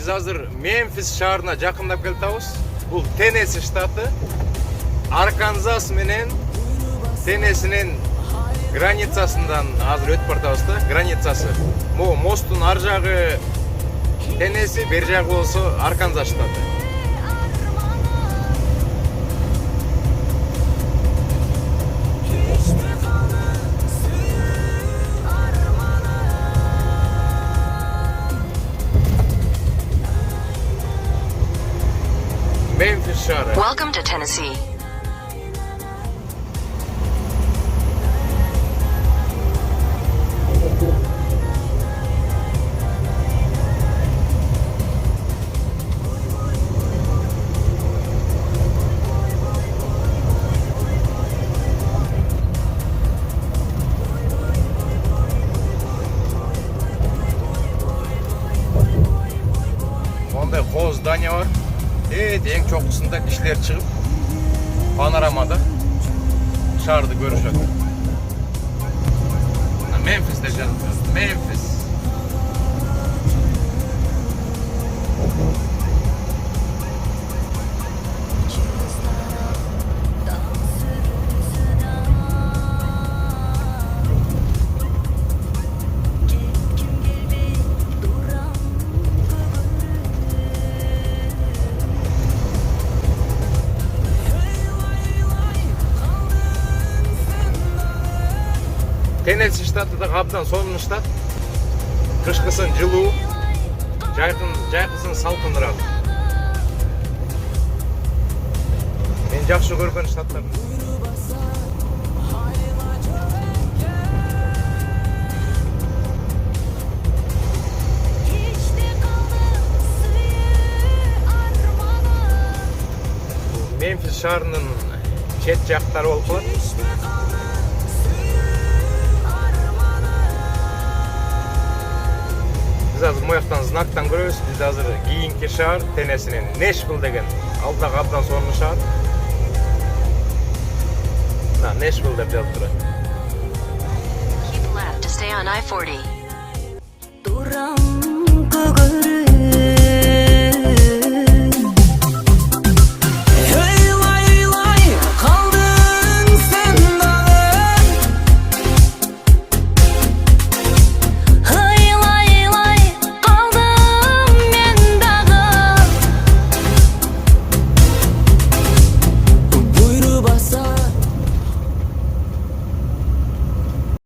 Biz hazır Memfis şaharına jakındap keltabыз. Bul Tennessee штаты. Arkansas menen Tennesse'nin границасынан азыр өтүп баратабыз да, границасы. Могу мосттун ар жагы Теннеси, бер жагы болсо Арканзас штаты. Мемфис шаары. Welcome to Tennessee. Ондай кооз здание бар. Эң чокусунда кишилер чыгып панорамада шаарды көрүшөт. Мемфис деп жазылат. Мемфис. Теннеси штаты да абдан сонун штат. Кышкысын жылуу, жайкысын салкыныраак. Мен жакшы көргөн штаттар. Мемфис шаарынын чет жактары болуп калат. Biz hazır moyaktan znaktan görüyoruz. Biz hazır keyinki şahar Tennessinin Nashville деген алдагы абдан сонун шаар. Nashville деп жазып турат. Keep left to stay on I-40.